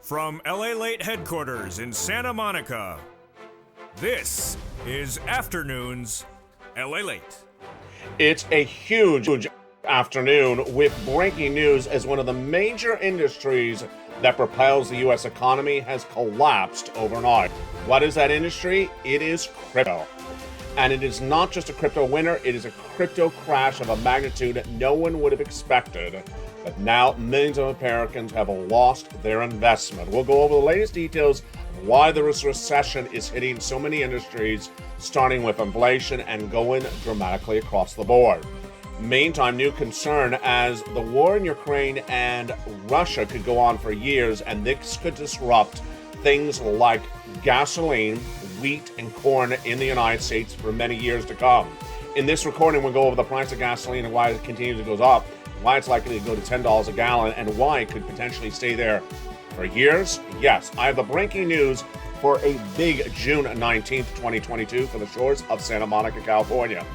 From LALATE headquarters in Santa Monica, this is Afternoons LALATE. It's a huge afternoon with breaking news as one of the major industries that propels the U.S. economy has collapsed overnight. What is that industry? It is crypto. And it is not just a crypto winter, it is a crypto crash of a magnitude no one would have expected. But now millions of Americans have lost their investment. We'll go over the latest details of why this recession is hitting so many industries, starting with inflation and going dramatically across the board. Meantime, new concern as the war in Ukraine and Russia could go on for years, and this could disrupt things like gasoline, wheat, and corn in the United States for many years to come. In this recording, we'll go over the price of gasoline and why it continues to go up, why it's likely to go to $10 a gallon, and why it could potentially stay there for years. Yes, I have the breaking news for a big June 19th, 2022 for the shores of Santa Monica, California.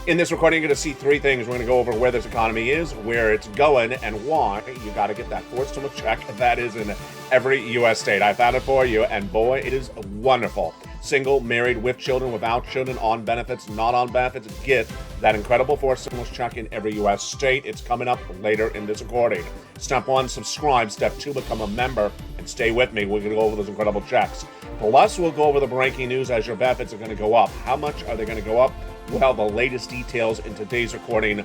In this recording, you're going to see three things. We're going to go over where this economy is, where it's going, and why you got to get that fourth stimulus check that is in every U.S. state. I found it for you, and boy, it is wonderful. Single, married, with children, without children, on benefits, not on benefits, get that incredible fourth stimulus check in every U.S. state. It's coming up later in this recording. Step one, subscribe. Step two, become a member, and stay with me. We're going to go over those incredible checks. Plus, we'll go over the breaking news as your benefits are going to go up. How much are they going to go up? Well, the latest details in today's recording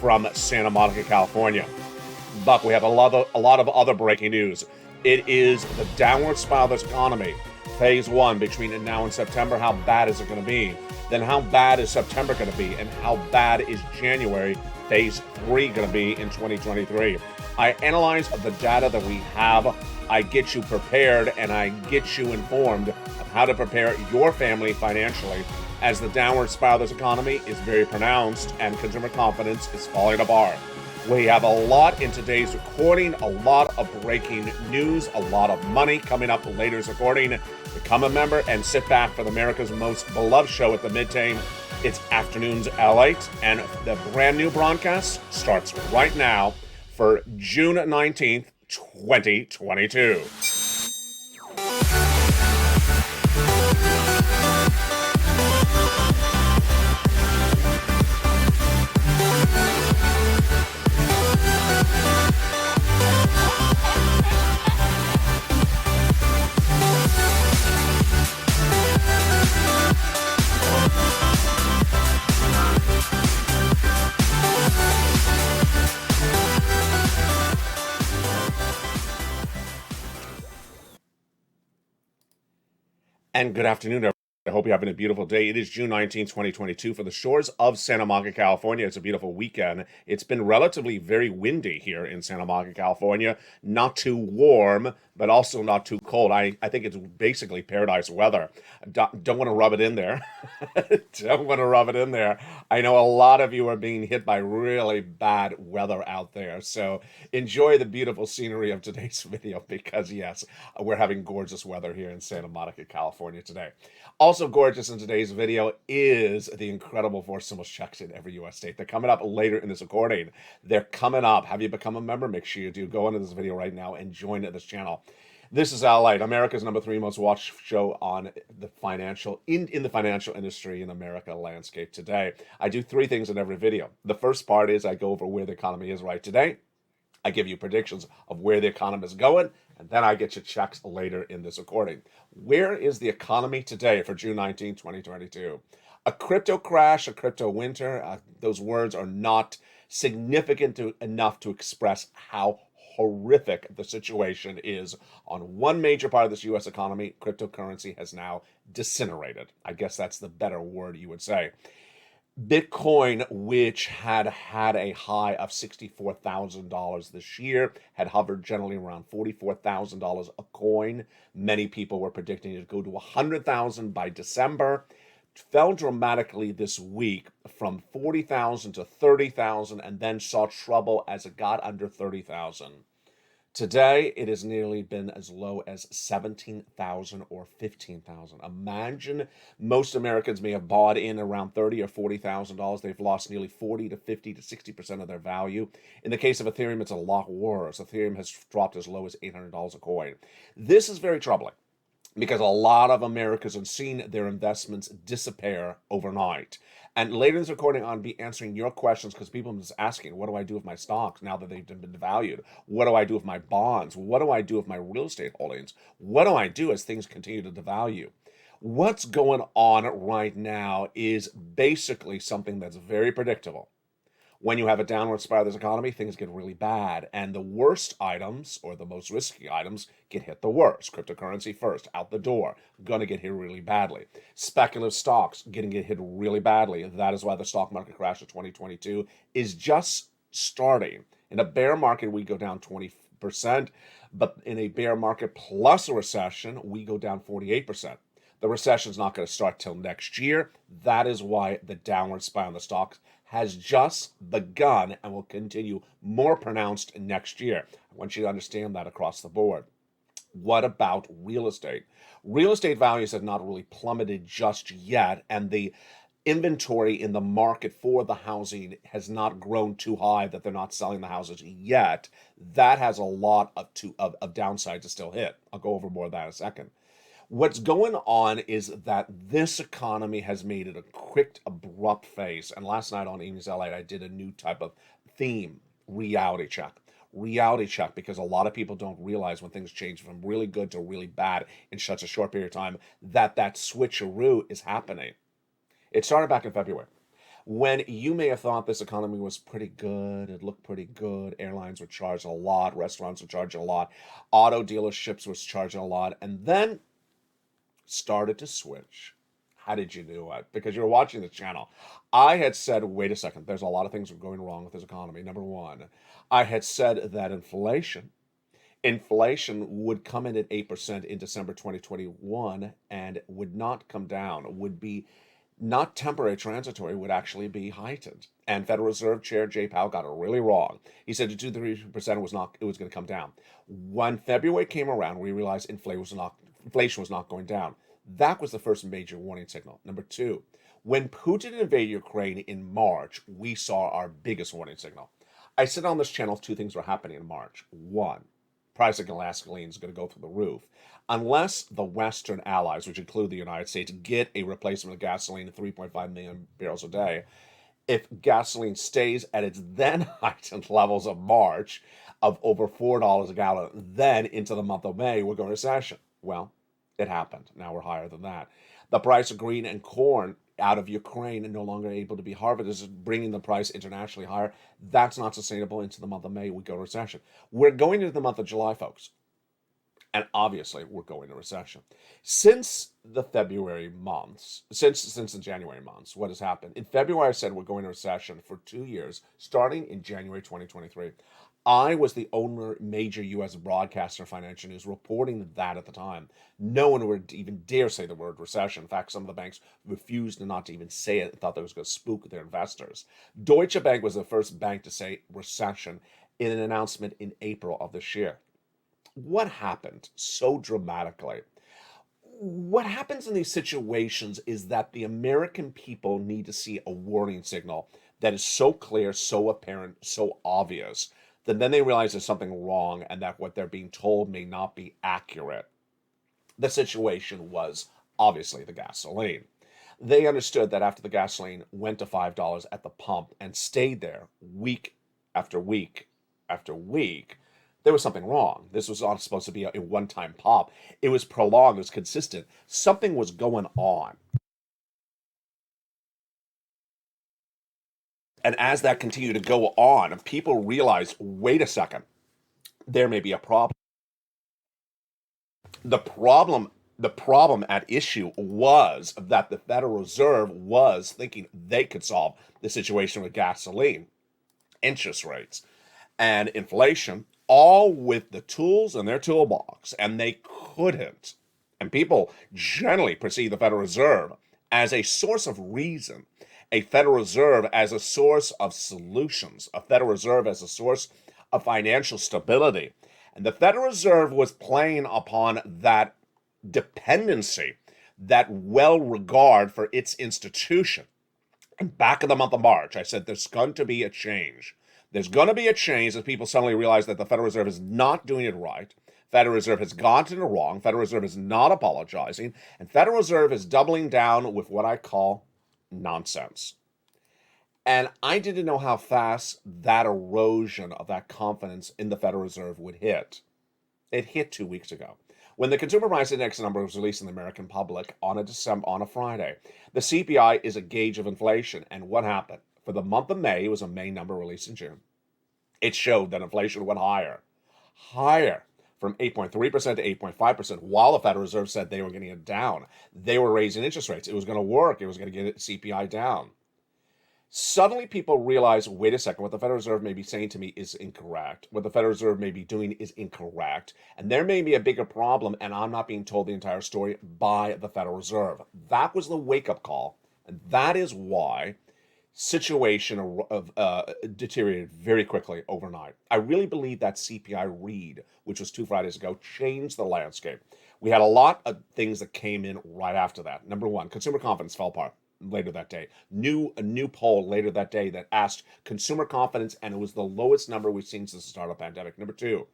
from Santa Monica, California. But we have a lot of other breaking news. It is the downward spiral of this economy. Phase one, between now and September, how bad is it going to be? Then how bad is September going to be? And how bad is January, phase three, going to be in 2023? I analyze the data that we have. I get you prepared, and I get you informed of how to prepare your family financially, as the downward spiral of this economy is very pronounced and consumer confidence is falling apart. We have a lot in today's recording, a lot of breaking news, a lot of money coming up in later's recording. Become a member and sit back for America's most beloved show at the midtime. It's Afternoons LALATE, and the brand new broadcast starts right now for June 19th, 2022. And good afternoon, everyone. I hope you're having a beautiful day. It is June 19, 2022 for the shores of Santa Monica, California. It's a beautiful weekend. It's been relatively very windy here in Santa Monica, California. Not too warm, but also not too cold. I think it's basically paradise weather. Don't want to rub it in there. Don't want to rub it in there. I know a lot of you are being hit by really bad weather out there. So enjoy the beautiful scenery of today's video because, yes, we're having gorgeous weather here in Santa Monica, California today. Also gorgeous in today's video is the incredible fourth stimulus checks in every U.S. state. They're coming up later in this recording. They're coming up. Have you become a member? Make sure you do. Go into this video right now and join this channel. This is LALATE, America's #3 most watched show on the financial in the financial industry in America landscape today. I do three things in every video. The first part is I go over where the economy is right today. I give you predictions of where the economy is going, and then I get you checks later in this recording. Where is the economy today for June 19, 2022? A crypto crash, a crypto winter, those words are not significant enough to express how horrific the situation is on one major part of this U.S. economy. Cryptocurrency has now disintegrated. I guess that's the better word you would say. Bitcoin, which had a high of $64,000 this year, had hovered generally around $44,000 a coin. Many people were predicting it to go to $100,000 by December. Fell dramatically this week from $40,000 to $30,000 and then saw trouble as it got under $30,000. Today, it has nearly been as low as 17,000 or 15,000. Imagine most Americans may have bought in around $30 or $40,000. They've lost nearly 40 to 50 to 60% of their value. In the case of Ethereum, it's a lot worse. Ethereum has dropped as low as $800 a coin. This is very troubling because a lot of Americans have seen their investments disappear overnight. And later in this recording, I'll be answering your questions because people are just asking, what do I do with my stocks now that they've been devalued? What do I do with my bonds? What do I do with my real estate holdings? What do I do as things continue to devalue? What's going on right now is basically something that's very predictable. When you have a downward spiral of this economy, things get really bad. And the worst items, or the most risky items, get hit the worst. Cryptocurrency first, out the door, going to get hit really badly. Speculative stocks getting hit really badly. That is why the stock market crash of 2022 is just starting. In a bear market, we go down 20%, but in a bear market plus a recession, we go down 48%. The recession is not going to start till next year. That is why the downward spiral on the stocks has just begun and will continue more pronounced next year. I want you to understand that across the board. What about real estate? Real estate values have not really plummeted just yet, and the inventory in the market for the housing has not grown too high that they're not selling the houses yet. That has a lot of downside to still hit. I'll go over more of that in a second. What's going on is that this economy has made it a quick, abrupt phase. And last night on Evenings LA, I did a new type of theme, reality check. Reality check, because a lot of people don't realize when things change from really good to really bad in such a short period of time, that switcheroo is happening. It started back in February, when you may have thought this economy was pretty good, it looked pretty good, airlines were charging a lot, restaurants were charging a lot, auto dealerships was charging a lot, and then started to switch. How did you do it? Because you're watching the channel. I had said, wait a second, there's a lot of things going wrong with this economy. Number one, I had said that inflation would come in at 8% in December 2021 and would not come down, would be not temporary, transitory, would actually be heightened. And Federal Reserve Chair Jay Powell got it really wrong. He said 2 to 3% was going to come down. When February came around, we realized inflation was not going down. That was the first major warning signal. Number two, when Putin invaded Ukraine in March, we saw our biggest warning signal. I said on this channel 2 things were happening in March. One, price of gasoline is going to go through the roof. Unless the Western allies, which include the United States, get a replacement of gasoline at 3.5 million barrels a day, if gasoline stays at its then heightened levels of March of over $4 a gallon, then into the month of May, we're going to recession. Well, it happened. Now we're higher than that. The price of green and corn out of Ukraine and no longer able to be harvested is bringing the price internationally higher. That's not sustainable. Into the month of May, we go to recession. We're going into the month of July, folks. And obviously, we're going to recession. Since the January months, what has happened? In February, I said we're going to recession for 2 years, starting in January 2023. I was the only major U.S. broadcaster in financial news reporting that at the time. No one would even dare say the word recession. In fact, some of the banks refused not to even say it, thought that was going to spook their investors. Deutsche Bank was the first bank to say recession in an announcement in April of this year. What happened so dramatically? What happens in these situations is that the American people need to see a warning signal that is so clear, so apparent, so obvious, that then they realize there's something wrong and that what they're being told may not be accurate. The situation was obviously the gasoline. They understood that after the gasoline went to $5 at the pump and stayed there week after week after week, there was something wrong. This was not supposed to be a one-time pop. It was prolonged, it was consistent. Something was going on. And as that continued to go on, people realized, wait a second, there may be a problem. The problem at issue was that the Federal Reserve was thinking they could solve the situation with gasoline, interest rates, and inflation, all with the tools in their toolbox, and they couldn't. And people generally perceive the Federal Reserve as a source of reason, a Federal Reserve as a source of solutions, a Federal Reserve as a source of financial stability. And the Federal Reserve was playing upon that dependency, that well regard for its institution. And back in the month of March, I said there's going to be a change. There's going to be a change as people suddenly realize that the Federal Reserve is not doing it right. Federal Reserve has gotten it wrong. Federal Reserve is not apologizing. And Federal Reserve is doubling down with what I call nonsense. And I didn't know how fast that erosion of that confidence in the Federal Reserve would hit. It hit 2 weeks ago. When the Consumer Price Index number was released in the American public on a Friday, the CPI is a gauge of inflation. And what happened? For the month of May, it was a May number released in June. It showed that inflation went higher, from 8.3% to 8.5%, while the Federal Reserve said they were getting it down. They were raising interest rates. It was going to work. It was going to get CPI down. Suddenly people realize, wait a second, what the Federal Reserve may be saying to me is incorrect. What the Federal Reserve may be doing is incorrect. And there may be a bigger problem, and I'm not being told the entire story by the Federal Reserve. That was the wake-up call. And that is why situation deteriorated very quickly overnight. I really believe that CPI read, which was 2 Fridays ago, changed the landscape. We had a lot of things that came in right after that. Number one, consumer confidence fell apart later that day. A new poll later that day that asked consumer confidence, and it was the lowest number we've seen since the start of the pandemic. Number two,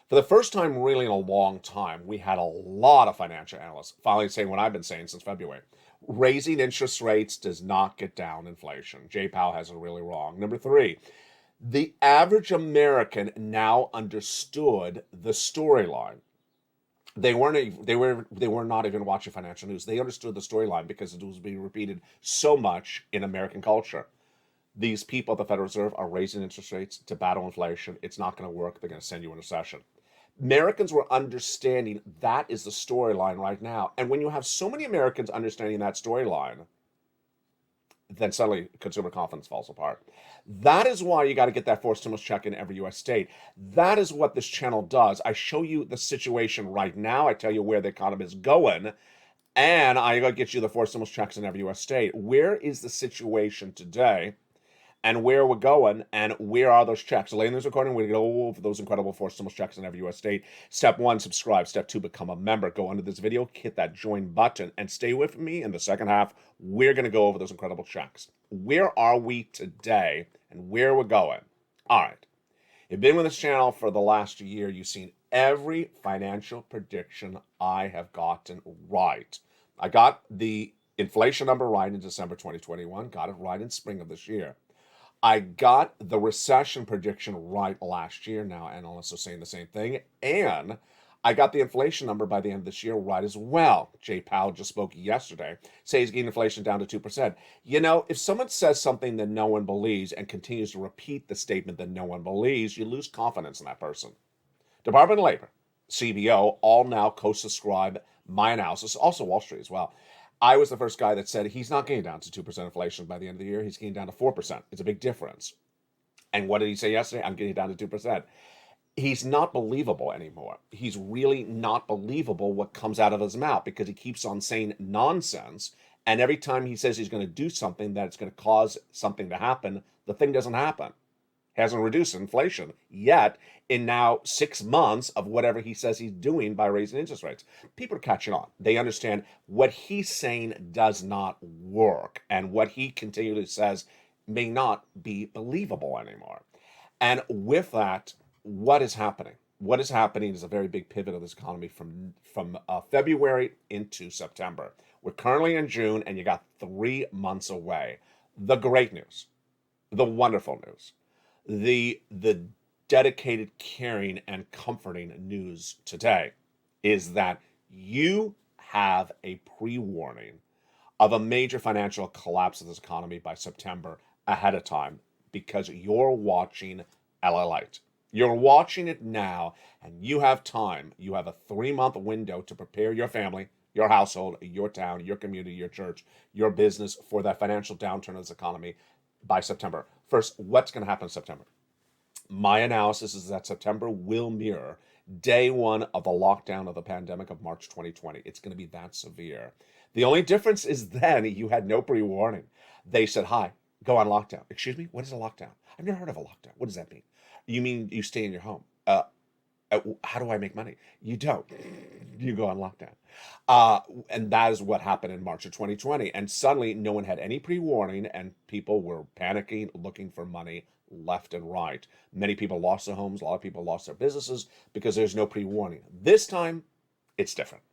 for the first time really in a long time, we had a lot of financial analysts finally saying what I've been saying since February. Raising interest rates does not get down inflation. Jay Powell has it really wrong. Number three, the average American now understood the storyline. They were not even watching financial news. They understood the storyline because it was being repeated so much in American culture. These people at the Federal Reserve are raising interest rates to battle inflation. It's not going to work. They're going to send you in a recession. Americans were understanding that is the storyline right now. And when you have so many Americans understanding that storyline, then suddenly consumer confidence falls apart. That is why you got to get that forced stimulus check in every U.S. state. That is what this channel does. I show you the situation right now. I tell you where the economy is going. And I got to get you the forced stimulus checks in every U.S. state. Where is the situation today? And where we're going, and where are those checks? So later in this recording, we're going to go over those incredible forced stimulus checks in every U.S. state. Step one, subscribe. Step two, become a member. Go under this video, hit that join button, and stay with me in the second half. We're going to go over those incredible checks. Where are we today, and where we're going? All right. You've been with this channel for the last year. You've seen every financial prediction I have gotten right. I got the inflation number right in December 2021. Got it right in spring of this year. I got the recession prediction right last year. Now analysts are saying the same thing. And I got the inflation number by the end of this year right as well. Jay Powell just spoke yesterday, saying he's getting inflation down to 2%. You know, if someone says something that no one believes and continues to repeat the statement that no one believes, you lose confidence in that person. Department of Labor, CBO, all now co-subscribe my analysis, also Wall Street as well. I was the first guy that said he's not getting down to 2% inflation by the end of the year. He's getting down to 4%. It's a big difference. And what did he say yesterday? I'm getting down to 2%. He's not believable anymore. He's really not believable what comes out of his mouth because he keeps on saying nonsense. And every time he says he's going to do something that's going to cause something to happen, the thing doesn't happen. Hasn't reduced inflation yet in now 6 months of whatever he says he's doing by raising interest rates. People are catching on. They understand what he's saying does not work, and what he continually says may not be believable anymore. And with that, what is happening? What is happening is a very big pivot of this economy from February into September. We're currently in June, and you got 3 months away. The great news, the wonderful news, the dedicated, caring, and comforting news today is that you have a pre-warning of a major financial collapse of this economy by September ahead of time because you're watching LALATE. You're watching it now, and you have time. You have a 3-month window to prepare your family, your household, your town, your community, your church, your business for that financial downturn of this economy by September. First, what's going to happen in September? My analysis is that September will mirror day one of the lockdown of the pandemic of March 2020. It's going to be that severe. The only difference is then you had no pre-warning. They said, hi, go on lockdown. Excuse me, what is a lockdown? I've never heard of a lockdown. What does that mean? You mean you stay in your home? How do I make money? You don't. You go on lockdown. And that is what happened in March of 2020. And suddenly, no one had any pre warning, and people were panicking, looking for money left and right. Many people lost their homes. A lot of people lost their businesses because there's no pre warning. This time, it's different.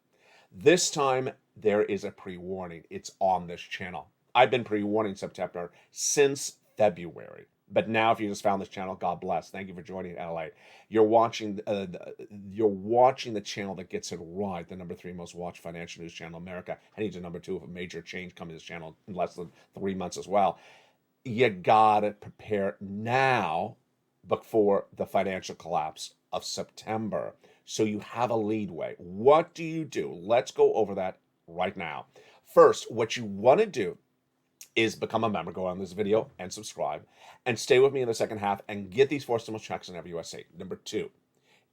This time, there is a pre warning. It's on this channel. I've been pre warning September since February. But now, if you just found this channel, God bless. Thank you for joining LA. You're watching the channel that gets it right, the number 3 most watched financial news channel in America, heading to number 2 of a major change coming to this channel in less than 3 months as well. You gotta prepare now before the financial collapse of September, so you have a leadway. What do you do? Let's go over that right now. First, what you want to do is become a member. Go on this video and subscribe, and stay with me in the second half and get these 4 stimulus checks in every USA. Number 2,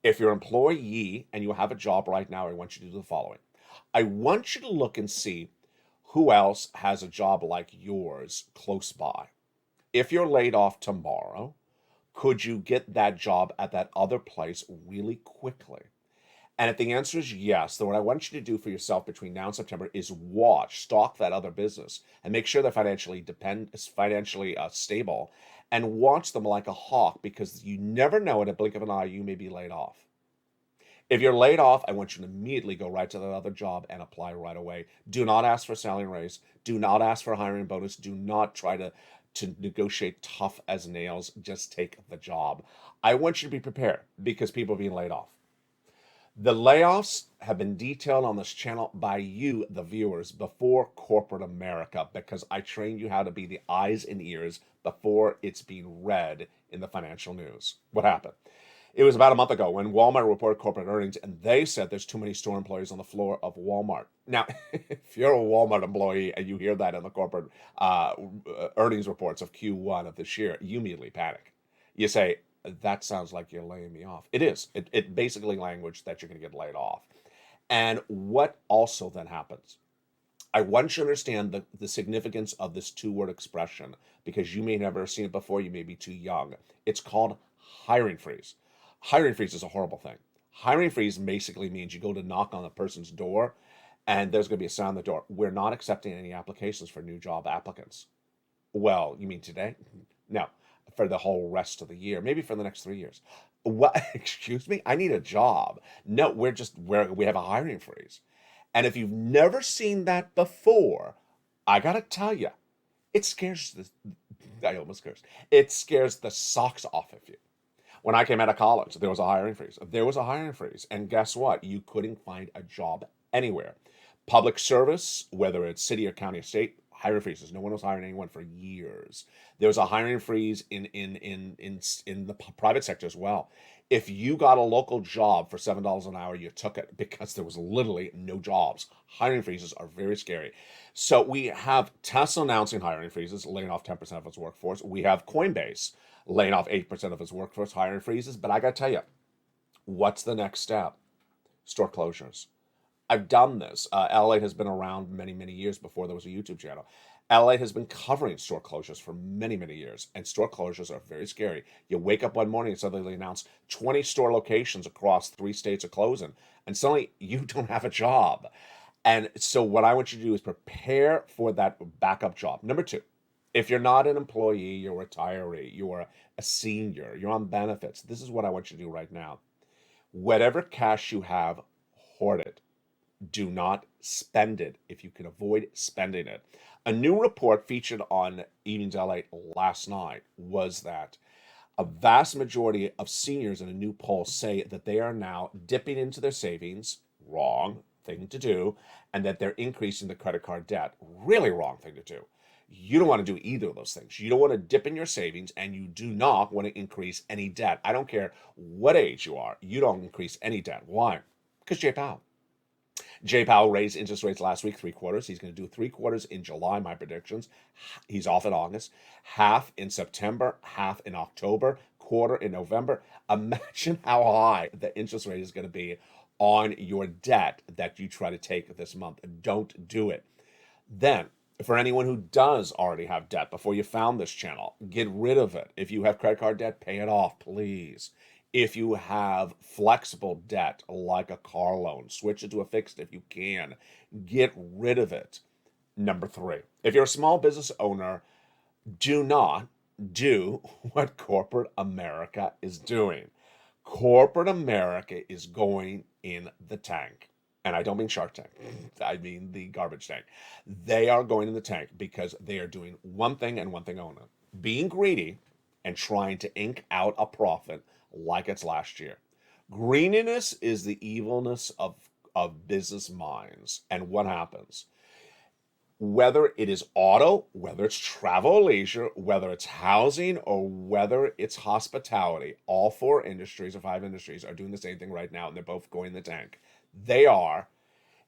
if you're an employee and you have a job right now, I want you to do the following. I want you to look and see who else has a job like yours close by. If you're laid off tomorrow, could you get that job at that other place really quickly? And if the answer is yes, then what I want you to do for yourself between now and September is stalk that other business, and make sure they're financially stable, and watch them like a hawk, because you never know, in a blink of an eye, you may be laid off. If you're laid off, I want you to immediately go right to that other job and apply right away. Do not ask for a salary raise. Do not ask for a hiring bonus. Do not try to negotiate tough as nails. Just take the job. I want you to be prepared, because people are being laid off. The layoffs have been detailed on this channel by you, the viewers, before corporate America, because I trained you how to be the eyes and ears before it's being read in the financial news. What happened? It was about a month ago when Walmart reported corporate earnings, and they said there's too many store employees on the floor of Walmart. Now, if you're a Walmart employee and you hear that in the corporate earnings reports of Q1 of this year, you immediately panic. You say, that sounds like you're laying me off. It is. It basically language that you're going to get laid off. And what also then happens? I want you to understand the significance of this 2-word expression, because you may never have seen it before. You may be too young. It's called hiring freeze. Hiring freeze is a horrible thing. Hiring freeze basically means you go to knock on a person's door, and there's going to be a sign on the door: we're not accepting any applications for new job applicants. Well, you mean today? No. For the whole rest of the year, maybe for the next 3 years. What? Excuse me? I need a job. No, we have a hiring freeze. And if you've never seen that before, I gotta tell you, it scares I almost cursed. It scares the socks off of you. When I came out of college, there was a hiring freeze. There was a hiring freeze. And guess what? You couldn't find a job anywhere. Public service, whether it's city or county or state, hiring freezes. No one was hiring anyone for years. There was a hiring freeze in the private sector as well. If you got a local job for $7 an hour, you took it, because there was literally no jobs. Hiring freezes are very scary. So we have Tesla announcing hiring freezes, laying off 10% of its workforce. We have Coinbase laying off 8% of its workforce, hiring freezes. But I got to tell you, what's the next step? Store closures. I've done this. LALATE has been around many, many years before there was a YouTube channel. LALATE has been covering store closures for many, many years, and store closures are very scary. You wake up one morning and suddenly they announce 20 store locations across 3 states are closing, and suddenly you don't have a job. And so what I want you to do is prepare for that backup job. Number 2, if you're not an employee, you're a retiree, you're a senior, you're on benefits, this is what I want you to do right now. Whatever cash you have, hoard it. Do not spend it if you can avoid spending it. A new report featured on Evenings LA last night was that a vast majority of seniors in a new poll say that they are now dipping into their savings, wrong thing to do, and that they're increasing the credit card debt, really wrong thing to do. You don't want to do either of those things. You don't want to dip in your savings, and you do not want to increase any debt. I don't care what age you are. You don't increase any debt. Why? Because Jay Powell raised interest rates last week, 3/4. He's going to do 3/4 in July, my predictions. He's off in August, half in September, half in October, quarter in November. Imagine how high the interest rate is going to be on your debt that you try to take this month. Don't do it. Then, for anyone who does already have debt before you found this channel, get rid of it. If you have credit card debt, pay it off, please. If you have flexible debt like a car loan, switch it to a fixed if you can. Get rid of it. Number three, if you're a small business owner, do not do what corporate America is doing. Corporate America is going in the tank. And I don't mean Shark Tank, I mean the garbage tank. They are going in the tank because they are doing one thing and one thing only, being greedy and trying to ink out a profit like it's last year. Greediness is the evilness of business minds. And what happens? Whether it is auto, whether it's travel or leisure, whether it's housing, or whether it's hospitality, all four industries or five industries are doing the same thing right now, and they're both going in the tank. They are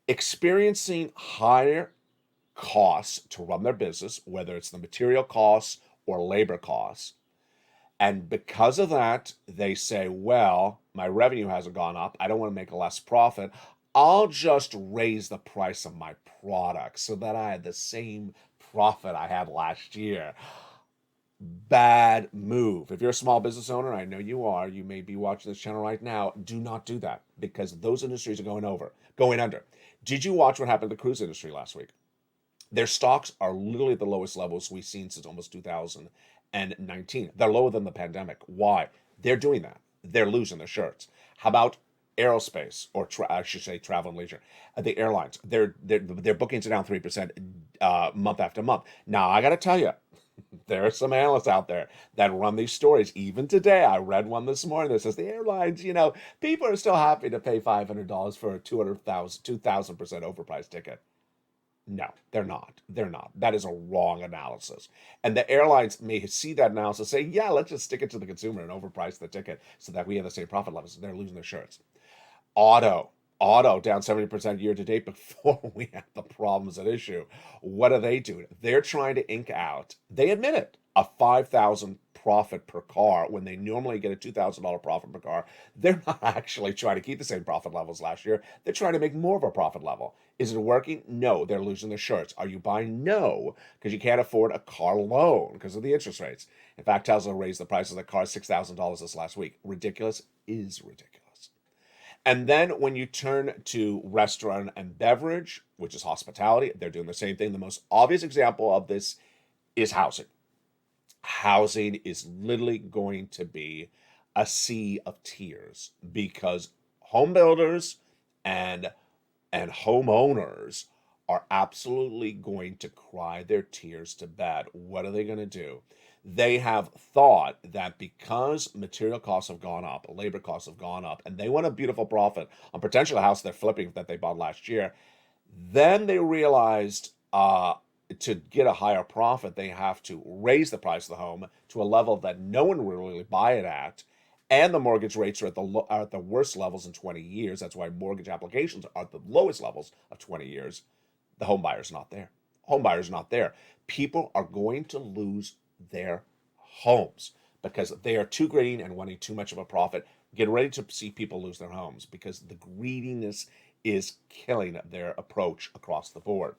experiencing higher costs to run their business, whether it's the material costs or labor costs. And because of that, they say, well, my revenue hasn't gone up. I don't want to make a less profit. I'll just raise the price of my product so that I had the same profit I had last year. Bad move. If you're a small business owner, I know you are, you may be watching this channel right now, do not do that because those industries are going under. Did you watch what happened to the cruise industry last week? Their stocks are literally at the lowest levels we've seen since almost 2019. They're lower than the pandemic. Why? They're doing that. They're losing their shirts. How about aerospace, or I should say travel and leisure? The airlines, their bookings are down 3% month after month. Now, I got to tell you, there are some analysts out there that run these stories. Even today, I read one this morning that says the airlines, people are still happy to pay $500 for a 2,000% overpriced ticket. No, they're not. They're not. That is a wrong analysis. And the airlines may see that analysis, say, yeah, let's just stick it to the consumer and overprice the ticket so that we have the same profit levels. They're losing their shirts. Auto down 70% year to date before we have the problems at issue. What are they doing? They're trying to ink out, they admit it, a $5,000 profit per car when they normally get a $2,000 profit per car. They're not actually trying to keep the same profit levels last year. They're trying to make more of a profit level. Is it working? No, they're losing their shirts. Are you buying? No, because you can't afford a car loan because of the interest rates. In fact, Tesla raised the price of the car $6,000 this last week. Ridiculous is ridiculous. And then when you turn to restaurant and beverage, which is hospitality, they're doing the same thing. The most obvious example of this is housing. Housing is literally going to be a sea of tears because home builders and homeowners are absolutely going to cry their tears to bed. What are they going to do? They have thought that because material costs have gone up, labor costs have gone up, and they want a beautiful profit on potentially a house they're flipping that they bought last year, then they realized to get a higher profit, they have to raise the price of the home to a level that no one will really buy it at, and the mortgage rates are at the worst levels in 20 years. That's why mortgage applications are at the lowest levels of 20 years. The home buyer's not there. Home buyer's not there. People are going to lose their homes because they are too greedy and wanting too much of a profit. Get ready to see people lose their homes because the greediness is killing their approach across the board.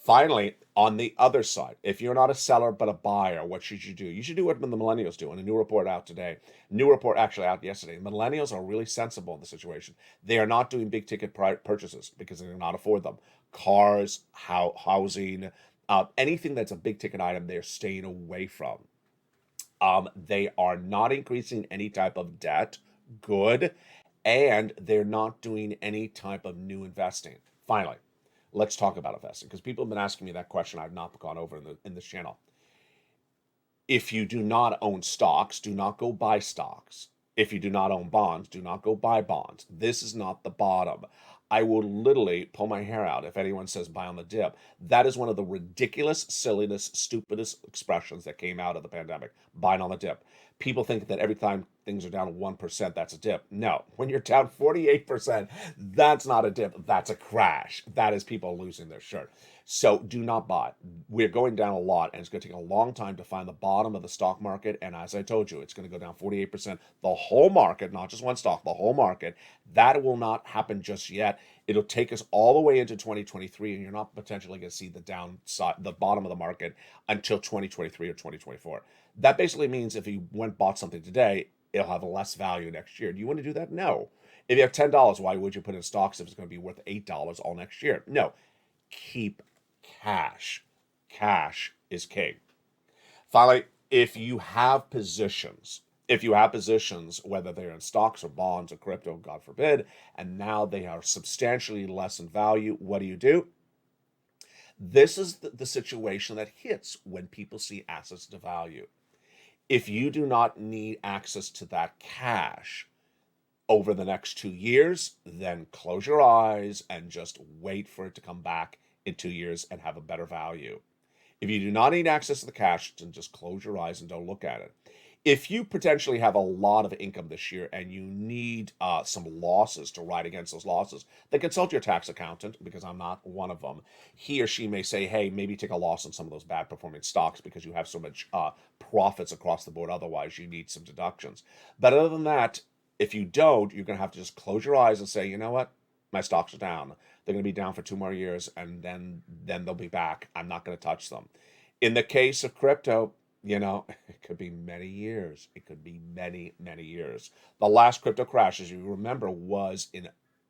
Finally, on the other side, if you're not a seller but a buyer, what should you do? You should do what the millennials do. And a new report out today, new report actually out yesterday. Millennials are really sensible in the situation. They are not doing big ticket purchases because they cannot afford them. Cars, housing, anything that's a big ticket item, they're staying away from. They are not increasing any type of debt. Good. And they're not doing any type of new investing. Finally, let's talk about investing because people have been asking me that question. I've not gone over in this channel. If you do not own stocks, do not go buy stocks. If you do not own bonds, do not go buy bonds. This is not the bottom. I will literally pull my hair out if anyone says buy on the dip. That is one of the ridiculous, silliest, stupidest expressions that came out of the pandemic. Buying on the dip. People think that every time things are down 1%, that's a dip. No, when you're down 48%, that's not a dip. That's a crash. That is people losing their shirt. So do not buy. We're going down a lot, and it's going to take a long time to find the bottom of the stock market. And as I told you, it's going to go down 48%. The whole market, not just one stock, the whole market. That will not happen just yet. It'll take us all the way into 2023, and you're not potentially going to see the downside, the bottom of the market until 2023 or 2024. That basically means if you bought something today, it'll have less value next year. Do you want to do that? No. If you have $10, why would you put in stocks if it's going to be worth $8 all next year? No. Keep cash. Cash is king. Finally, if you have positions, whether they're in stocks or bonds or crypto, God forbid, and now they are substantially less in value, what do? This is the situation that hits when people see assets devalue. If you do not need access to that cash over the next 2 years, then close your eyes and just wait for it to come back in 2 years and have a better value. If you do not need access to the cash, then just close your eyes and don't look at it. If you potentially have a lot of income this year and you need some losses to ride against those losses, then consult your tax accountant, because I'm not one of them. He or she may say, hey, maybe take a loss on some of those bad performing stocks because you have so much profits across the board. Otherwise, you need some deductions. But other than that, if you don't, you're going to have to just close your eyes and say, you know what? My stocks are down. They're going to be down for 2 more years, and then they'll be back. I'm not going to touch them. In the case of crypto, it could be many years. It could be many, many years. The last crypto crash, as you remember, was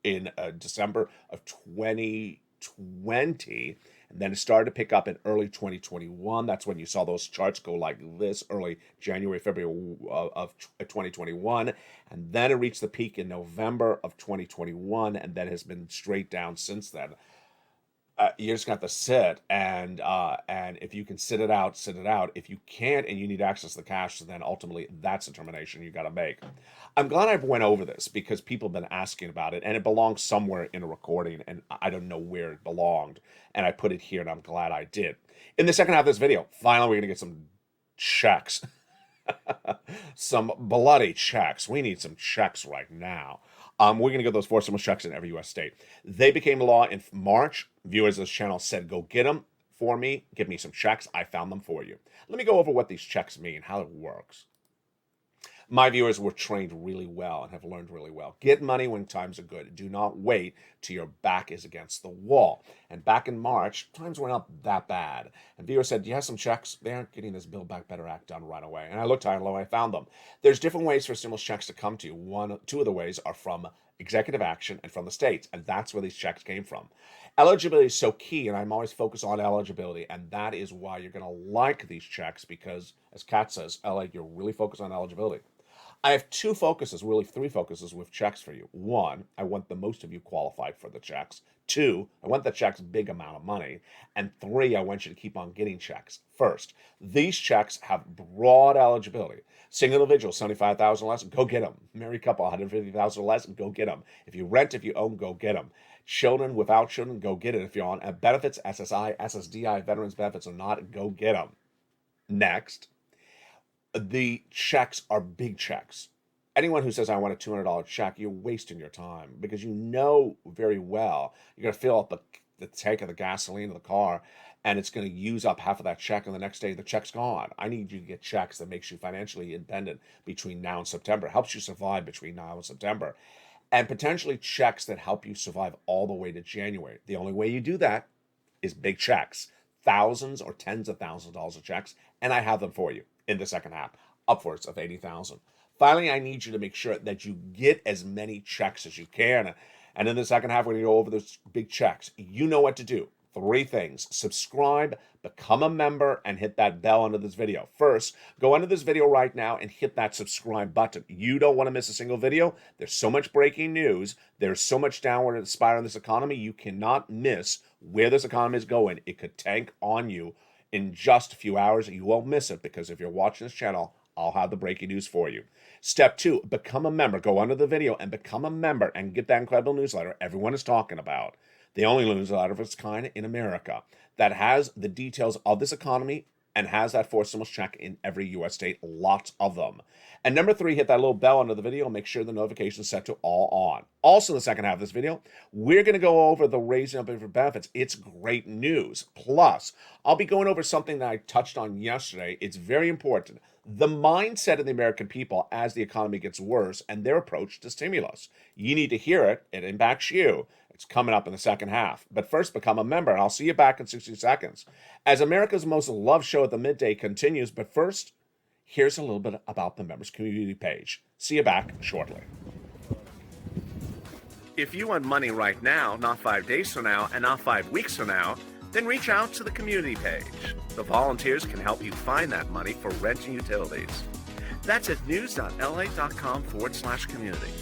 in December of 2020. And then it started to pick up in early 2021. That's when you saw those charts go like this, early January, February of 2021. And then it reached the peak in November of 2021, and then has been straight down since then. You're just going to have to sit, and if you can sit it out, sit it out. If you can't and you need access to the cash, then ultimately that's a determination you got to make. I'm glad I went over this because people have been asking about it, and it belongs somewhere in a recording, and I don't know where it belonged, and I put it here, and I'm glad I did. In the second half of this video, finally we're going to get some checks. Some bloody checks. We need some checks right now. We're going to get those 4 stimulus checks in every U.S. state. They became law in March. Viewers of this channel said, go get them for me. Give me some checks. I found them for you. Let me go over what these checks mean, how it works. My viewers were trained really well and have learned really well. Get money when times are good. Do not wait till your back is against the wall. And back in March, times were not that bad. And viewers said, do you have some checks? They aren't getting this Build Back Better Act done right away. And I looked high and low and I found them. There's different ways for stimulus checks to come to you. 2 of the ways are from executive action and from the states. And that's where these checks came from. Eligibility is so key, and I'm always focused on eligibility. And that is why you're going to like these checks because, as Kat says, LA, you're really focused on eligibility. I have 2 focuses, really 3 focuses with checks for you. 1, I want the most of you qualified for the checks. 2, I want the checks big amount of money. And 3, I want you to keep on getting checks. First, these checks have broad eligibility. Single individual, $75,000 less, go get them. Married couple, $150,000 less, go get them. If you rent, if you own, go get them. Children, without children, go get it. If you're on benefits, SSI, SSDI, veterans benefits or not, go get them. Next, the checks are big checks. Anyone who says, I want a $200 check, you're wasting your time because you know very well you're going to fill up the tank of the gasoline of the car and it's going to use up half of that check, and the next day the check's gone. I need you to get checks that makes you financially independent between now and September, helps you survive between now and September, and potentially checks that help you survive all the way to January. The only way you do that is big checks, thousands or tens of thousands of dollars of checks, and I have them for you in the second half, upwards of 80,000. Finally, I need you to make sure that you get as many checks as you can. And in the second half, we're going to go over those big checks. You know what to do. 3 things. Subscribe, become a member, and hit that bell under this video. First, go under this video right now and hit that subscribe button. You don't want to miss a single video. There's so much breaking news. There's so much downward spiral in this economy. You cannot miss where this economy is going. It could tank on you in just a few hours. You won't miss it because if you're watching this channel, I'll have the breaking news for you. Step 2, become a member. Go under the video and become a member and get that incredible newsletter everyone is talking about. The only newsletter of its kind in America that has the details of this economy and has that 4 stimulus check in every U.S. state, lots of them. And number 3, hit that little bell under the video and make sure the notification is set to all on. Also, in the second half of this video, we're going to go over the raising up of benefits. It's great news. Plus, I'll be going over something that I touched on yesterday. It's very important. The mindset of the American people as the economy gets worse and their approach to stimulus. You need to hear it. It impacts you. It's coming up in the second half. But first, become a member, and I'll see you back in 60 seconds. As America's most loved show at the midday continues, but first, here's a little bit about the members community page. See you back shortly. If you want money right now, not 5 days from now, and not 5 weeks from now, then reach out to the community page. The volunteers can help you find that money for rent and utilities. That's at news.lalate.com/community.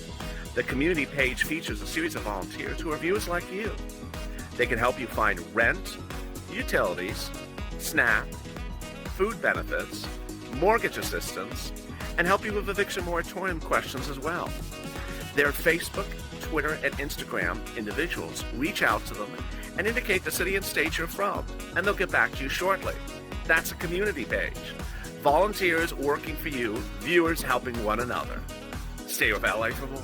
The community page features a series of volunteers who are viewers like you. They can help you find rent, utilities, SNAP, food benefits, mortgage assistance, and help you with eviction moratorium questions as well. They're Facebook, Twitter, and Instagram individuals. Reach out to them and indicate the city and state you're from, and they'll get back to you shortly. That's a community page. Volunteers working for you, viewers helping one another. Stay with LA for more.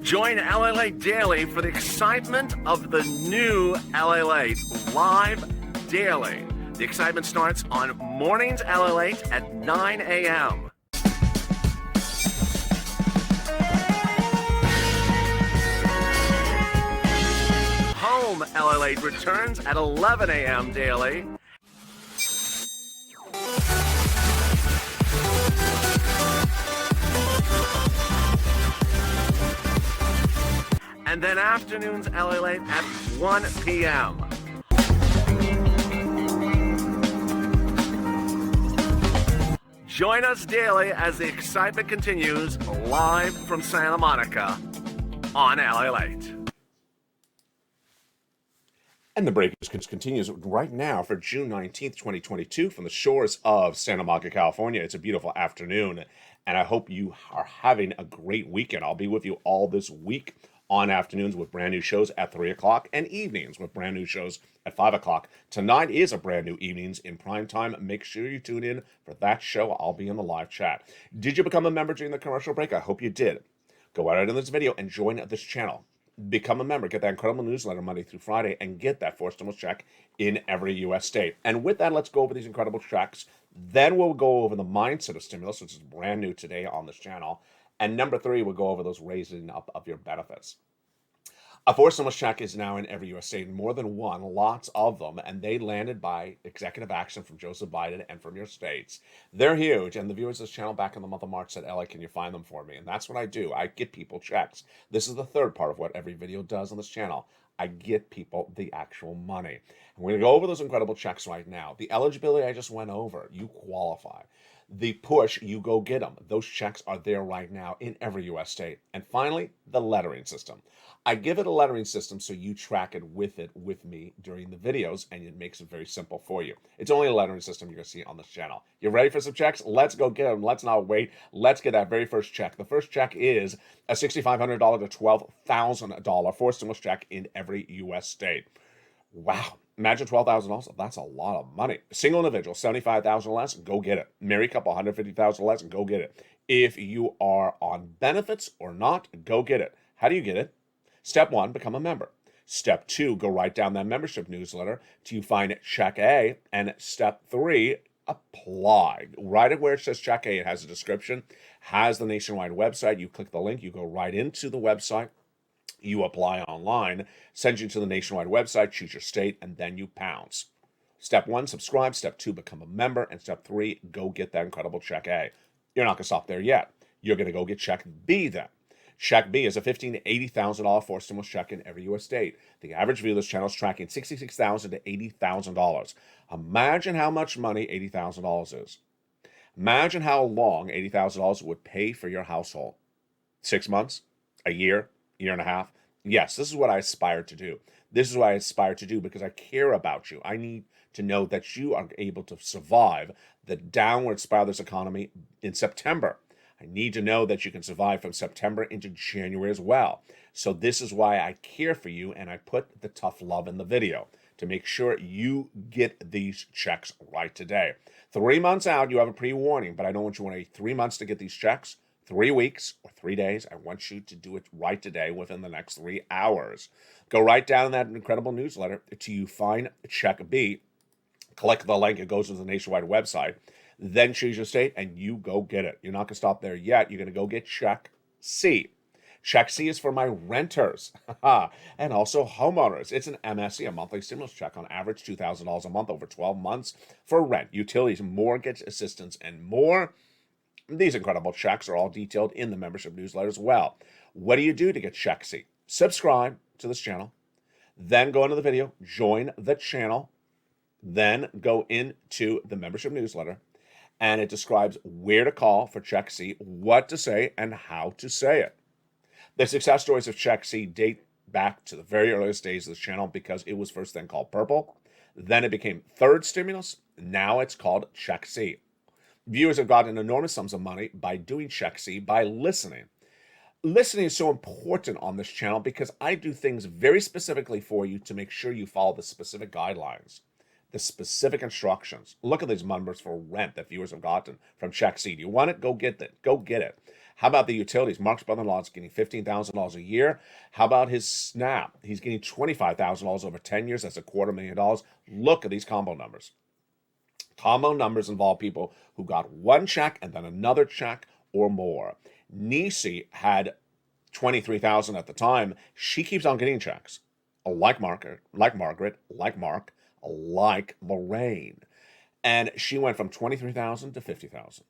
Join LALATE Daily for the excitement of the new LALATE live daily. The excitement starts on mornings LALATE at 9 a.m. Home LALATE returns at 11 a.m. daily. And then afternoons LALATE at 1 p.m. Join us daily as the excitement continues live from Santa Monica on LALATE. And the break continues right now for June 19th, 2022 from the shores of Santa Monica, California. It's a beautiful afternoon, and I hope you are having a great weekend. I'll be with you all this week on afternoons with brand new shows at 3 o'clock and evenings with brand new shows at 5 o'clock. Tonight is a brand new evenings in prime time. Make sure you tune in for that show. I'll be in the live chat. Did you become a member during the commercial break? I hope you did. Go out in this video and join this channel. Become a member, get that incredible newsletter Monday through Friday, and get that 4 stimulus check in every U.S. state. And with that, let's go over these incredible checks. Then we'll go over the mindset of stimulus, which is brand new today on this channel. And number 3, we'll go over those raising up of your benefits. A 4 stimulus check is now in every U.S. state, more than one, lots of them, and they landed by executive action from Joseph Biden and from your states. They're huge, and the viewers of this channel back in the month of March said, Ella, can you find them for me? And that's what I do. I get people checks. This is the third part of what every video does on this channel. I get people the actual money. And we're going to go over those incredible checks right now. The eligibility I just went over, you qualify. The push, you go get them. Those checks are there right now in every U.S. state. And finally, the lettering system. I give it a lettering system so you track it with me during the videos, and it makes it very simple for you. It's only a lettering system you're going to see on this channel. You ready for some checks? Let's go get them. Let's not wait. Let's get that very first check. The first check is a $6,500 to $12,000 4 stimulus check in every U.S. state. Wow. Imagine $12,000. That's a lot of money. Single individual, $75,000 less, go get it. Married couple, $150,000 less, go get it. If you are on benefits or not, go get it. How do you get it? Step 1, become a member. Step 2, go write down that membership newsletter till you find Check A. And Step 3, apply. Right where it says Check A, it has a description, has the nationwide website. You click the link, you go right into the website. You apply online, sends you to the nationwide website, choose your state, and then you pounce. Step 1, subscribe. Step 2, become a member. And Step 3, go get that incredible Check A. You're not going to stop there yet. You're going to go get Check B then. Check B is a $15,000 to $80,000 4 stimulus check in every U.S. state. The average view of this channel is tracking $66,000 to $80,000. Imagine how much money $80,000 is. Imagine how long $80,000 would pay for your household. 6 months? A year? Year and a half? Yes, this is what I aspire to do. This is what I aspire to do because I care about you. I need to know that you are able to survive the downward spiral of this economy in September. I need to know that you can survive from September into January as well. So this is why I care for you, and I put the tough love in the video to make sure you get these checks right today. 3 months out, you have a pre-warning, but I don't want you to wait 3 months to get these checks. 3 weeks or 3 days. I want you to do it right today within the next 3 hours. Go right down that incredible newsletter till you find Check B. Click the link. It goes to the nationwide website. Then choose your state and you go get it. You're not going to stop there yet. You're going to go get Check C. Check C is for my renters and also homeowners. It's an MSE, a monthly stimulus check, on average $2,000 a month over 12 months for rent, utilities, mortgage assistance, and more. These incredible checks are all detailed in the membership newsletter as well. What do you do to get Check C? Subscribe to this channel, then go into the video, join the channel, then go into the membership newsletter, and it describes where to call for Check C, what to say, and how to say it. The success stories of Check C date back to the very earliest days of this channel because it was first then called Purple, then it became Third Stimulus, now it's called Check C. Viewers have gotten enormous sums of money by doing Check C by listening. Listening is so important on this channel because I do things very specifically for you to make sure you follow the specific guidelines, the specific instructions. Look at these numbers for rent that viewers have gotten from Check C. Do you want it? Go get it. Go get it. How about the utilities? Mark's brother-in-law is getting $15,000 a year. How about his SNAP? He's getting $25,000 over 10 years. That's $250,000. Look at these combo numbers. Combo numbers involve people who got one check and then another check or more. Nisi had $23,000 at the time. She keeps on getting checks, like Margaret, like Mark, like Lorraine, and she went from $23,000 to $50,000.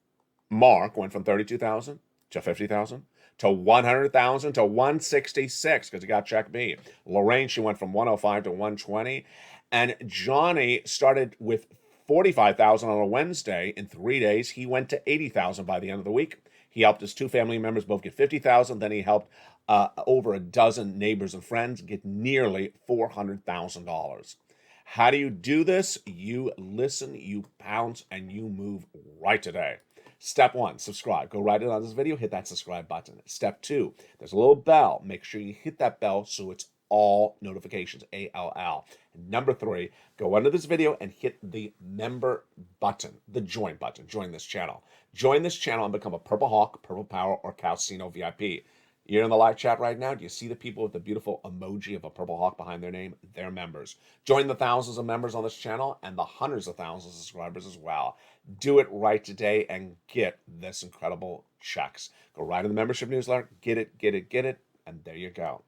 Mark went from $32,000 to $50,000 to $100,000 to $166 because he got check B. Lorraine, she went from $105 to $120, and Johnny started with $45,000 on a Wednesday. In 3 days, he went to $80,000 by the end of the week. He helped his two family members both get $50,000. Then he helped over a dozen neighbors and friends get nearly $400,000. How do you do this? You listen, you pounce, and you move right today. Step 1, subscribe. Go right in on this video, hit that subscribe button. Step 2, there's a little bell. Make sure you hit that bell so it's all notifications, ALL. And number 3, go under this video and hit the member button, the join button. Join this channel. Join this channel and become a Purple Hawk, Purple Power, or Calcino VIP. You're in the live chat right now. Do you see the people with the beautiful emoji of a Purple Hawk behind their name? They're members. Join the thousands of members on this channel and the hundreds of thousands of subscribers as well. Do it right today and get this incredible checks. Go right in the membership newsletter, get it, and there you go.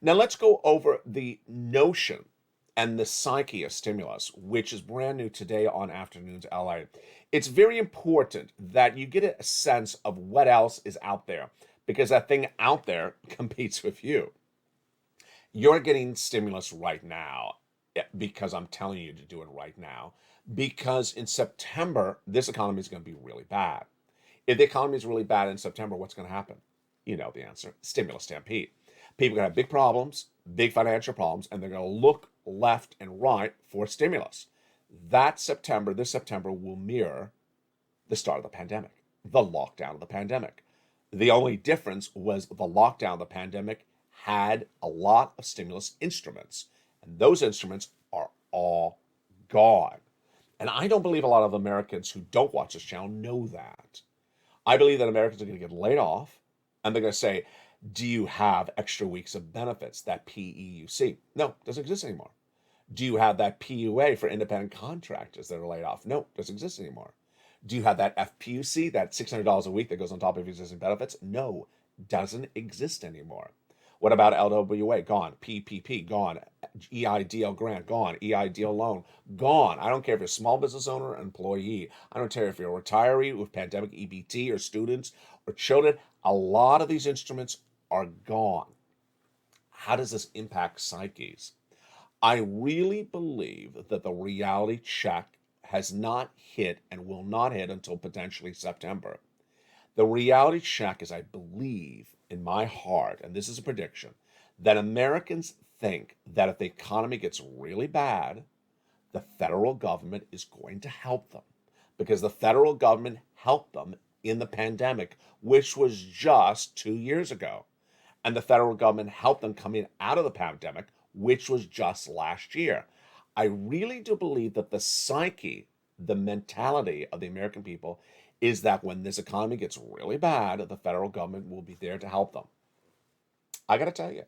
Now let's go over the notion and the psyche of stimulus, which is brand new today on Afternoons LA. It's very important that you get a sense of what else is out there, because that thing out there competes with you. You're getting stimulus right now because I'm telling you to do it right now, because in September, this economy is going to be really bad. If the economy is really bad in September, what's going to happen? You know the answer: stimulus stampede. People are going to have big problems, big financial problems, and they're going to look left and right for stimulus. That September, this September, will mirror the start of the pandemic, the lockdown of the pandemic. The only difference was the lockdown of the pandemic had a lot of stimulus instruments, and those instruments are all gone. And I don't believe a lot of Americans who don't watch this channel know that. I believe that Americans are going to get laid off, and they're going to say, do you have extra weeks of benefits, that PEUC? No, it doesn't exist anymore. Do you have that PUA for independent contractors that are laid off? No, it doesn't exist anymore. Do you have that FPUC, that $600 a week that goes on top of existing benefits? No, doesn't exist anymore. What about LWA? Gone. PPP? Gone. EIDL grant? Gone. EIDL loan? Gone. I don't care if you're a small business owner or employee. I don't care if you're a retiree with pandemic EBT or students or children. A lot of these instruments are gone. How does this impact psyches? I really believe that the reality check has not hit and will not hit until potentially September. The reality check is, I believe in my heart, and this is a prediction, that Americans think that if the economy gets really bad, the federal government is going to help them, because the federal government helped them in the pandemic, which was just 2 years ago. And the federal government helped them coming out of the pandemic, which was just last year. I really do believe that the psyche, the mentality of the American people is that when this economy gets really bad, the federal government will be there to help them. I got to tell you,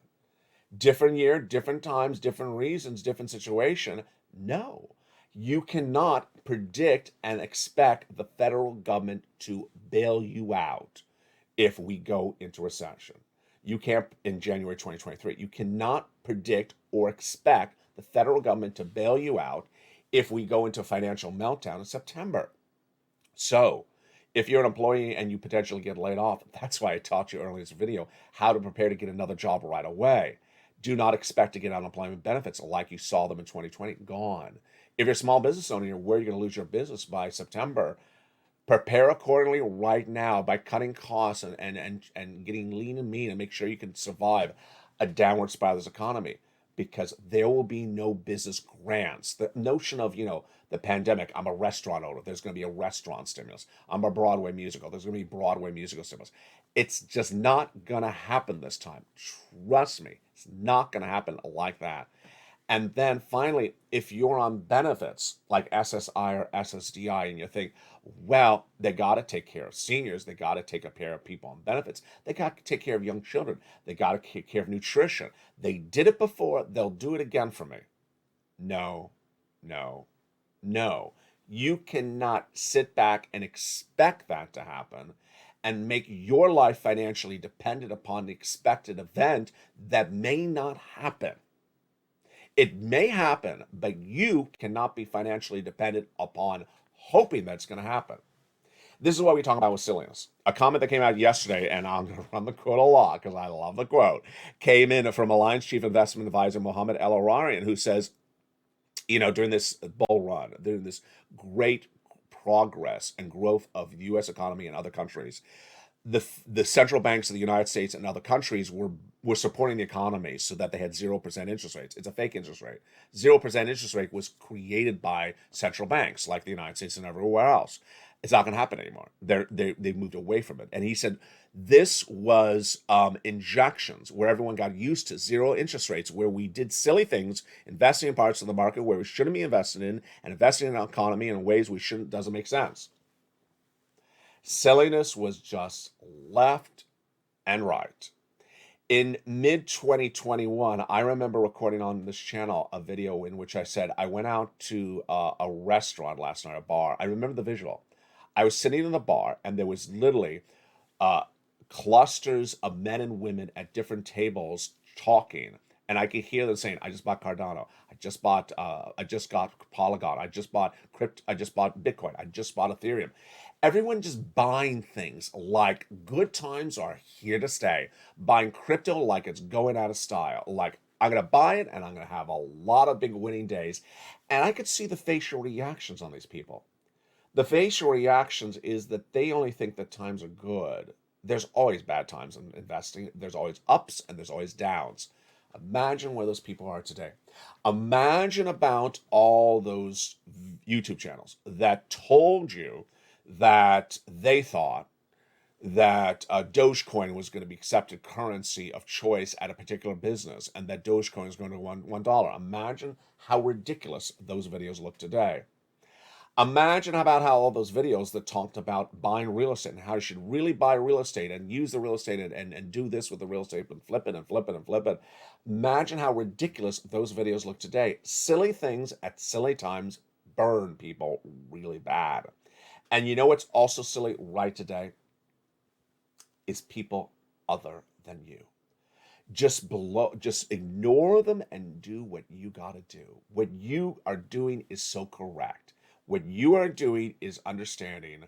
different year, different times, different reasons, different situation. No, you cannot predict and expect the federal government to bail you out if we go into recession. You can't, in January 2023, you cannot predict or expect the federal government to bail you out if we go into financial meltdown in September. So, if you're an employee and you potentially get laid off, that's why I taught you earlier in this video how to prepare to get another job right away. Do not expect to get unemployment benefits like you saw them in 2020. Gone. If you're a small business owner, you're worried you're going to lose your business by September. Prepare accordingly right now by cutting costs and getting lean and mean and make sure you can survive a downward spiral of this economy, because there will be no business grants. The notion of, the pandemic, I'm a restaurant owner, there's going to be a restaurant stimulus. I'm a Broadway musical, there's going to be Broadway musical stimulus. It's just not going to happen this time. Trust me, it's not going to happen like that. And then finally, if you're on benefits like SSI or SSDI and you think, well, they got to take care of seniors, they got to take care of people on benefits, they got to take care of young children, they got to take care of nutrition. They did it before, they'll do it again for me. No, no, no. You cannot sit back and expect that to happen and make your life financially dependent upon the expected event that may not happen. It may happen, but you cannot be financially dependent upon hoping that's going to happen. This is what we talk about with silliness. A comment that came out yesterday, and I'm going to run the quote a lot because I love the quote, came in from Alliance Chief Investment Advisor Mohammed El Ararian, who says, during this bull run, during this great progress and growth of the U.S. economy and other countries, the central banks of the United States and other countries were supporting the economy so that they had 0% interest rates. It's a fake interest rate. 0% interest rate was created by central banks like the United States and everywhere else. It's not going to happen anymore. They've moved away from it. And he said this was injections where everyone got used to zero interest rates, where we did silly things, investing in parts of the market where we shouldn't be invested in, and investing in our economy in ways we shouldn't, doesn't make sense. Silliness was just left and right. In mid-2021, I remember recording on this channel a video in which I said I went out to a restaurant last night, a bar. I remember the visual. I was sitting in the bar, and there was literally clusters of men and women at different tables talking, and I could hear them saying, "I just bought Cardano. I just got Polygon. I just bought Bitcoin. I just bought Ethereum." Everyone just buying things like good times are here to stay. Buying crypto like it's going out of style. Like, I'm going to buy it and I'm going to have a lot of big winning days. And I could see the facial reactions on these people. The facial reactions is that they only think that times are good. There's always bad times in investing. There's always ups and there's always downs. Imagine where those people are today. Imagine about all those YouTube channels that told you that they thought that Dogecoin was going to be accepted currency of choice at a particular business and that Dogecoin is going to $1. Imagine how ridiculous those videos look today. Imagine about how all those videos that talked about buying real estate and how you should really buy real estate and use the real estate and do this with the real estate and flip it and flip it and flip it. Imagine how ridiculous those videos look today. Silly things at silly times burn people really bad. And you know what's also silly right today? Is people other than you. Just ignore them and do what you gotta do. What you are doing is so correct. What you are doing is understanding,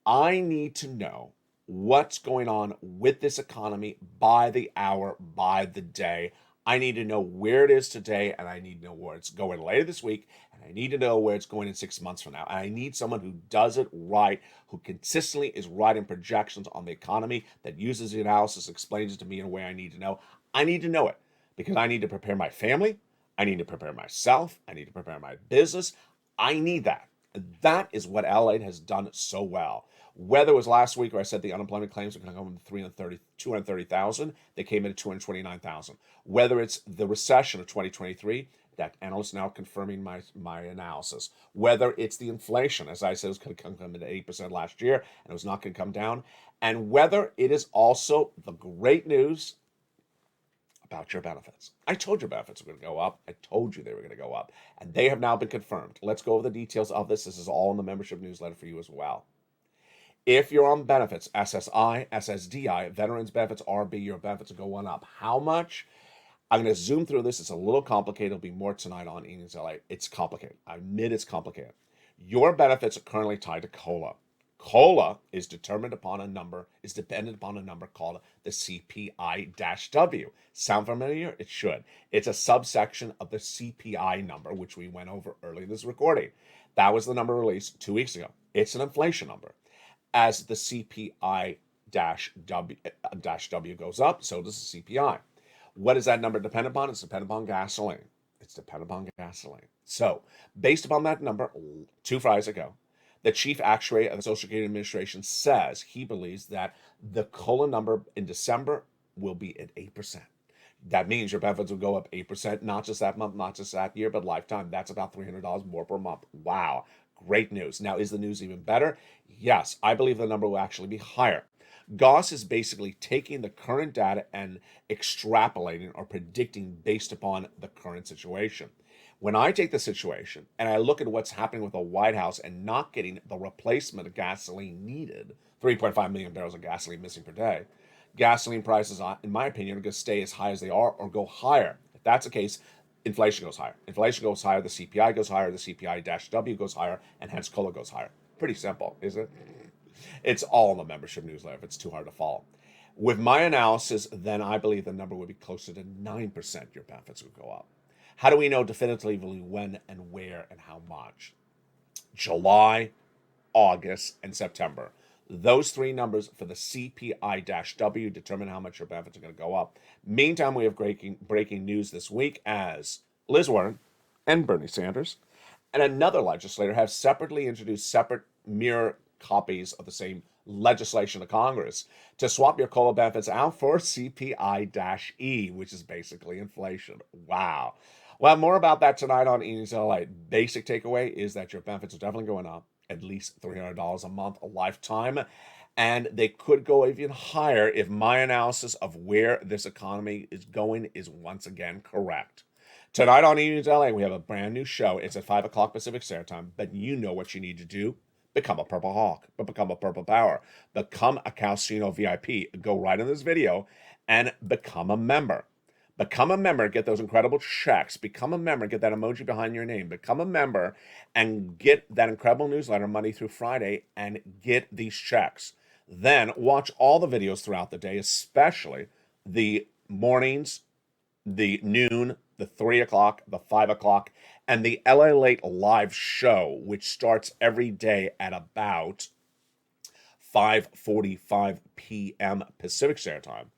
I need to know what's going on with this economy by the hour, by the day. I need to know where it is today, and I need to know where it's going later this week, and I need to know where it's going in 6 months from now. And I need someone who does it right, who consistently is writing projections on the economy, that uses the analysis, explains it to me in a way I need to know. I need to know it because I need to prepare my family. I need to prepare myself. I need to prepare my business. I need that. That is what LALATE has done so well. Whether it was last week where I said the unemployment claims are going to come in 230,000, they came in at 229,000. Whether it's the recession of 2023, that analysts now confirming my analysis. Whether it's the inflation, as I said, it was going to come in at 8% last year, and it was not going to come down. And whether it is also the great news about your benefits. I told your benefits were going to go up. I told you they were going to go up. And they have now been confirmed. Let's go over the details of this. This is all in the membership newsletter for you as well. If you're on benefits, SSI, SSDI, veterans benefits, RB, your benefits are going up. How much? I'm going to zoom through this. It's a little complicated. It'll be more tonight on Evenings LA. It's complicated. I admit it's complicated. Your benefits are currently tied to COLA. COLA is dependent upon a number called the CPI-W. Sound familiar? It should. It's a subsection of the CPI number, which we went over earlier in this recording. That was the number released 2 weeks ago. It's an inflation number. As the CPI-W goes up, so does the CPI. What is that number dependent upon? It's dependent upon gasoline. So, based upon that number, 2 Fridays ago, the chief actuary of the Social Security Administration says he believes that the COLA number in December will be at 8%. That means your benefits will go up 8%, not just that month, not just that year, but lifetime. That's about $300 more per month. Wow, great news. Now, is the news even better? Yes, I believe the number will actually be higher. Goss is basically taking the current data and extrapolating or predicting based upon the current situation. When I take the situation and I look at what's happening with the White House and not getting the replacement of gasoline needed, 3.5 million barrels of gasoline missing per day, gasoline prices, in my opinion, are going to stay as high as they are or go higher. If that's the case, inflation goes higher. Inflation goes higher, the CPI goes higher, the CPI-W goes higher, and hence COLA goes higher. Pretty simple, isn't it? It's all in the membership newsletter if it's too hard to follow. With my analysis, then I believe the number would be closer to 9% your benefits would go up. How do we know definitively when and where and how much? July, August, and September. Those 3 numbers for the CPI-W determine how much your benefits are going to go up. Meantime, we have breaking news this week as Liz Warren and Bernie Sanders and another legislator have separately introduced separate mirror copies of the same legislation to Congress to swap your COLA benefits out for CPI-E, which is basically inflation. Wow. We'll have more about that tonight on Evenings LA. Basic takeaway is that your benefits are definitely going up, at least $300 a month, a lifetime, and they could go even higher if my analysis of where this economy is going is once again correct. Tonight on Evenings LA, we have a brand new show. It's at 5 o'clock Pacific Standard Time, but you know what you need to do. Become a Purple Hawk, but become a Purple Power. Become a Calcino VIP. Go right in this video and become a member. Become a member, get those incredible checks. Become a member, get that emoji behind your name. Become a member and get that incredible newsletter Monday through Friday and get these checks. Then watch all the videos throughout the day, especially the mornings, the noon, the 3 o'clock, the 5 o'clock, and the LALATE live show, which starts every day at about 5:45 p.m. Pacific Standard Time.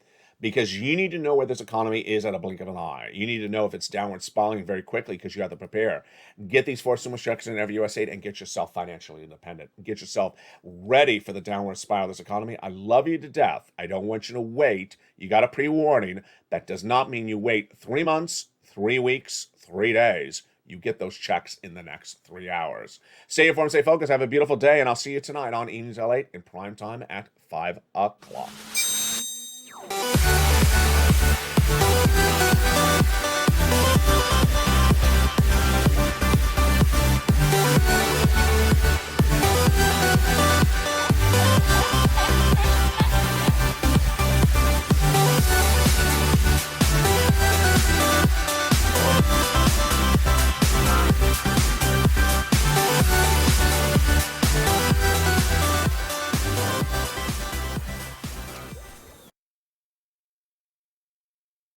Because you need to know where this economy is at a blink of an eye. You need to know if it's downward spiraling very quickly because you have to prepare. Get these 4 stimulus checks in every US 8 and get yourself financially independent. Get yourself ready for the downward spiral of this economy. I love you to death. I don't want you to wait. You got a pre-warning. That does not mean you wait 3 months, 3 weeks, 3 days. You get those checks in the next 3 hours. Stay informed, stay focused. Have a beautiful day, and I'll see you tonight on Evenings LA in prime time at 5 o'clock.